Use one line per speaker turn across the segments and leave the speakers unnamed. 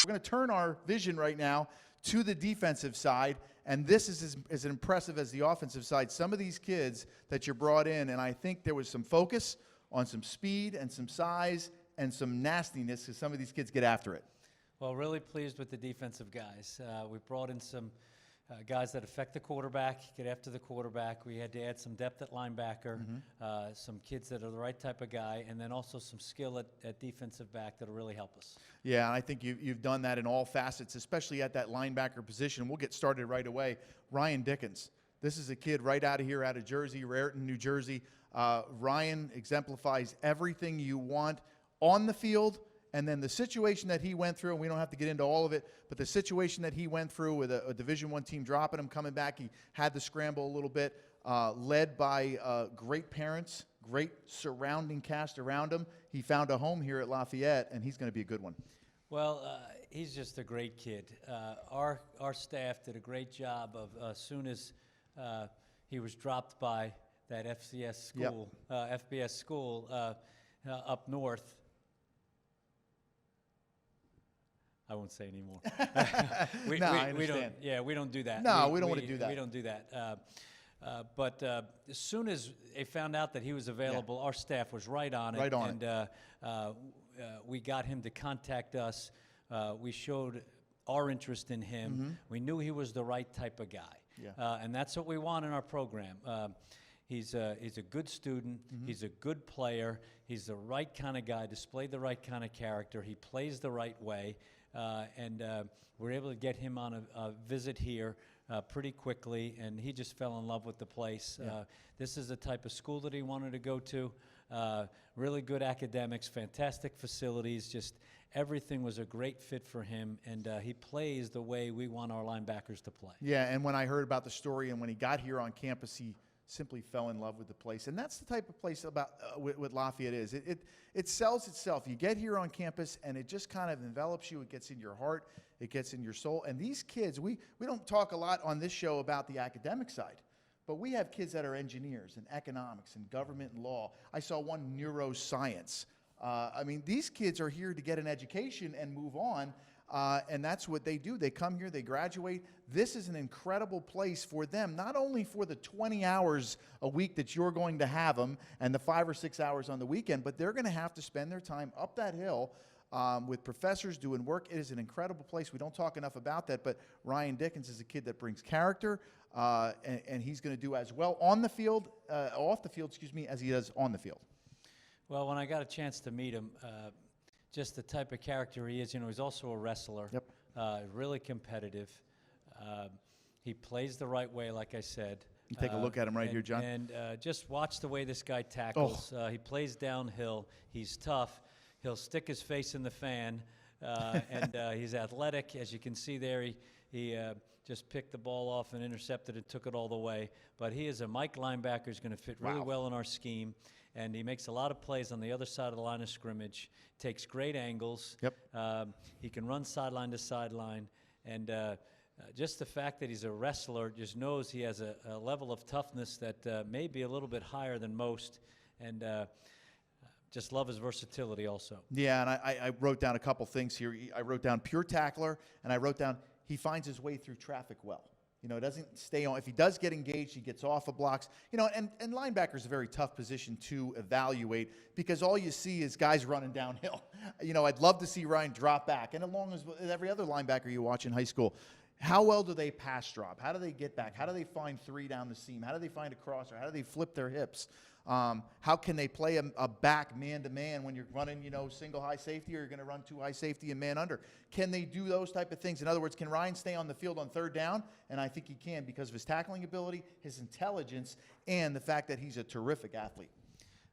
We're going to turn our vision right now to the defensive side, and this is as impressive as the offensive side. Some of these kids that you brought in, and I think there was some focus on some speed and some size and some nastiness because some of these kids get after it.
Well, really pleased with the defensive guys. We brought in some guys that affect the quarterback, get after the quarterback. We had to add some depth at linebacker, some kids that are the right type of guy, and then also some skill at defensive back that'll really help us.
Yeah, and I think you've done that in all facets, especially at that linebacker position. We'll get started right away. Ryan Dickens. This is a kid right out of here, out of Jersey, Raritan, New Jersey. Ryan exemplifies everything you want on the field. And then the situation that he went through, and we don't have to get into all of it, but the situation that he went through with a Division I team dropping him, coming back, he had to scramble a little bit, led by great parents, great surrounding cast around him. He found a home here at Lafayette, and he's going to be a good one.
Well, he's just a great kid. Our staff did a great job of as soon as he was dropped by that FCS school, FBS school up north. I won't say anymore.
I understand.
We don't do that.
No, we don't want to do that.
We don't do that. But as soon as they found out that he was available, our staff was right on it.
Right on
and we got him to contact us. We showed our interest in him. We knew he was the right type of guy. And that's what we want in our program. He's a good student. He's a good player. He's the right kind of guy, displayed the right kind of character. He plays the right way. And we're able to get him on a visit here pretty quickly, and he just fell in love with the place. This is the type of school that he wanted to go to. Really good academics, fantastic facilities, just everything was a great fit for him, and he plays the way we want our linebackers to play.
Yeah, and when I heard about the story and when he got here on campus, he simply fell in love with the place. And that's the type of place about what Lafayette is. It sells itself. You get here on campus, and it just kind of envelops you. It gets in your heart. It gets in your soul. And these kids, we don't talk a lot on this show about the academic side, but we have kids that are engineers and economics and government and law. I saw one neuroscience. I mean, these kids are here to get an education and move on. And that's what they do. They come here, they graduate. This is an incredible place for them, not only for the 20 hours a week that you're going to have them and the 5 or 6 hours on the weekend, but they're going to have to spend their time up that hill with professors doing work. It is an incredible place. We don't talk enough about that, but Ryan Dickens is a kid that brings character, and he's going to do as well on the field, off the field, as he does on the field.
Well, when I got a chance to meet him, just the type of character he is. You know, he's also a wrestler.
Yep.
Really competitive. He plays the right way, like I said.
You take a look at him right here, John.
And just watch the way this guy tackles. He plays downhill. He's tough. He'll stick his face in the fan. And he's athletic. As you can see there, he just picked the ball off and intercepted and took it all the way. But he is a Mike linebacker who's going to fit really well in our scheme. And he makes a lot of plays on the other side of the line of scrimmage, takes great angles.
Yep.
He can run sideline to sideline. And just the fact that he's a wrestler just knows he has a level of toughness that may be a little bit higher than most. And just love his versatility also.
Yeah, and I wrote down a couple things here. I wrote down pure tackler, and I wrote down he finds his way through traffic well. You know, doesn't stay on. If he does get engaged, he gets off of blocks. You know, and linebacker is a very tough position to evaluate because all you see is guys running downhill. You know, I'd love to see Ryan drop back, and along as every other linebacker you watch in high school. How well do they pass drop? How do they get back? How do they find three down the seam? How do they find a crosser? How do they flip their hips? How can they play a back man-to-man when you're running, you know, single high safety, or you're going to run two high safety and man under? Can they do those type of things? In other words, can Ryan stay on the field on third down? And I think he can because of his tackling ability, his intelligence, and the fact that he's a terrific athlete.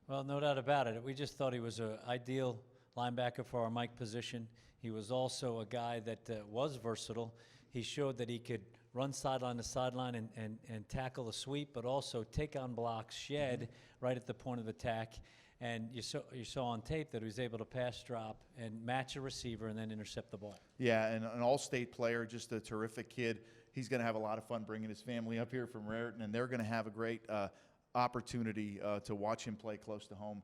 Well, no doubt about it. We just thought he was an ideal linebacker for our Mike position. He was also a guy that was versatile. He showed that he could run sideline to sideline and tackle a sweep, but also take on blocks, shed right at the point of attack. And you saw on tape that he was able to pass drop and match a receiver and then intercept the ball.
Yeah, and an all-state player, just a terrific kid. He's going to have a lot of fun bringing his family up here from Raritan, and they're going to have a great opportunity to watch him play close to home.